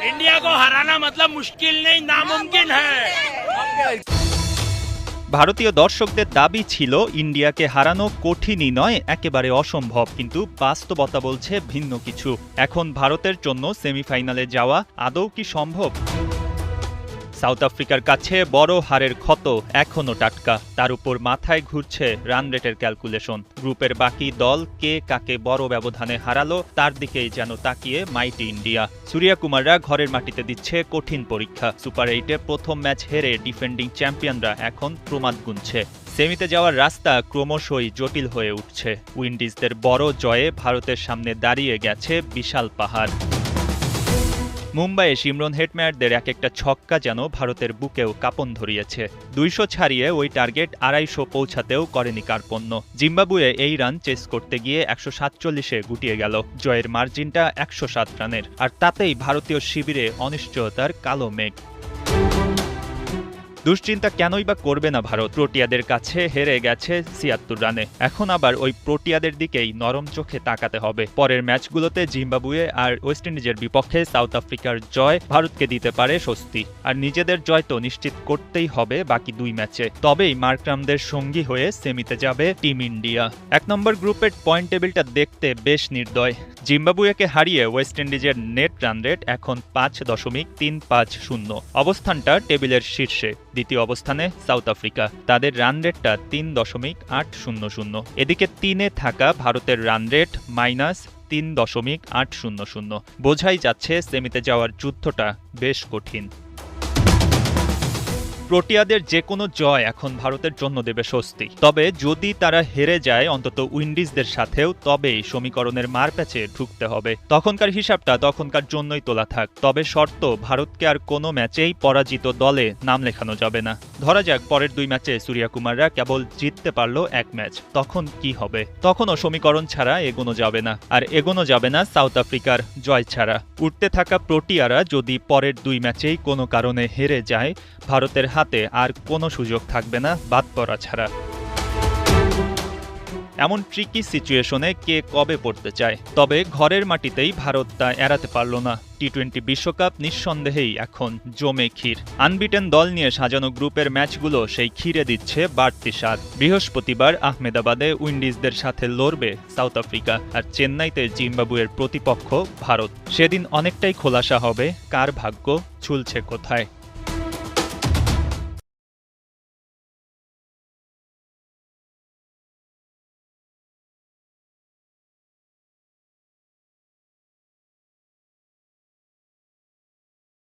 India को हराना मतलब मुश्किल नहीं नामुमकिन है। ভারতীয় দর্শকদের দাবি ছিল ইন্ডিয়াকে হারানো কঠিনই নয়, একেবারে অসম্ভব, কিন্তু বাস্তবতা বলছে ভিন্ন কিছু। এখন ভারতের জন্য সেমিফাইনালে যাওয়া আদৌ কি সম্ভব? সাউথ আফ্রিকার কাছে বড় হারের ক্ষত এখনও টাটকা, তার উপর মাথায় ঘুরছে রান রেটের ক্যালকুলেশন। গ্রুপের বাকি দল কে কাকে বড় ব্যবধানে হারালো তার দিকেই যেন তাকিয়ে মাইটি ইন্ডিয়া। সূর্যকুমাররা ঘরের মাটিতে দিচ্ছে কঠিন পরীক্ষা। সুপার 8-এ প্রথম ম্যাচ হেরে ডিফেন্ডিং চ্যাম্পিয়নরা এখন প্রমাদ গুনছে। সেমিতে যাওয়ার রাস্তা ক্রমশই জটিল হয়ে উঠছে। উইন্ডিজদের বড় জয়ে ভারতের সামনে দাঁড়িয়ে গেছে বিশাল পাহাড়। মুম্বাইয়ে শিমরন হেটমেয়ারদের এক একটা ছক্কা যেন ভারতের বুকেও কাঁপন ধরিয়েছে। 200 ছাড়িয়ে ওই টার্গেট 250 পৌঁছাতেও করেনি কার্পণ্য। জিম্বাবুয়ে এই রান চেস করতে গিয়ে 147-এ গুটিয়ে গেল। জয়ের মার্জিনটা 107 রানের, আর তাতেই ভারতীয় শিবিরে অনিশ্চয়তার কালো মেঘ। দুশ্চিন্তা কেনই বা করবে না ভারত? প্রোটিয়াদের কাছে হেরে গেছে 76 রানে। এখন আবার ওই প্রোটিয়াদের দিকেই নরম চোখে তাকাতে হবে। পরের ম্যাচগুলোতে জিম্বাবুয়ে আর ওয়েস্ট ইন্ডিজের বিপক্ষে সাউথ আফ্রিকার জয় ভারতকে দিতে পারে স্বস্তি, আর নিজেদের জয় তো নিশ্চিত করতেই হবে বাকি 2 ম্যাচে। তবেই মার্করামদের সঙ্গী হয়ে সেমিতে যাবে টিম ইন্ডিয়া। 1 নম্বর গ্রুপের পয়েন্ট টেবিলটা দেখতে বেশ নির্দয়। জিম্বাবুয়েকে হারিয়ে ওয়েস্ট ইন্ডিজের নেট রান রেট এখন 5.350। অবস্থানটা টেবিলের শীর্ষে। দ্বিতীয় অবস্থানে সাউথ আফ্রিকা, তাদের রান রেটটা 3.800। এদিকে 3-এ থাকা ভারতের রান রেট -3.800। বোঝাই যাচ্ছে সেমিতে যাওয়ার যুদ্ধটা বেশ কঠিন। প্রোটিয়াদের যে কোনো জয় এখন ভারতের জন্য দেবে স্বস্তি। তবে যদি তারা হেরে যায় অন্তত উইন্ডিজদের সাথেও, তবেই সমীকরণের মারপ্যাচে ঢুকতে হবে। তখনকার হিসাবটা তখনকার জন্যই তোলা থাক। তবে শর্ত, ভারতকে আর কোনো ম্যাচেই পরাজিত দলে নাম লেখানো যাবে না। ধরা যাক পরের 2 ম্যাচে সূর্যকুমাররা কেবল জিততে পারলো 1 ম্যাচ, তখন কি হবে? তখনও সমীকরণ ছাড়া এগোনো যাবে না, আর এগোনো যাবে না সাউথ আফ্রিকার জয় ছাড়া। উঠতে থাকা প্রোটিয়ারা যদি পরের 2 ম্যাচেই কোনো কারণে হেরে যায়, ভারতের হাতে আর কোনো সুযোগ থাকবে না বাদ পড়া ছাড়া। এমন ট্রিকি সিচুয়েশনে কে কবে পড়তে চায়? তবে ঘরের মাটিতেই ভারত তা এড়াতে পারল না। টি-20 বিশ্বকাপ নিঃসন্দেহেই এখন জমে ক্ষীর। আনবিটেন দল নিয়ে সাজানো গ্রুপের ম্যাচগুলো সেই ক্ষীরে দিচ্ছে বাড়তি স্বাদ। বৃহস্পতিবার আহমেদাবাদে উইন্ডিজদের সাথে লড়বে সাউথ আফ্রিকা, আর চেন্নাইতে জিম্বাবুয়ের প্রতিপক্ষ ভারত। সেদিন অনেকটাই খোলাসা হবে কার ভাগ্য ঝুলছে কোথায়।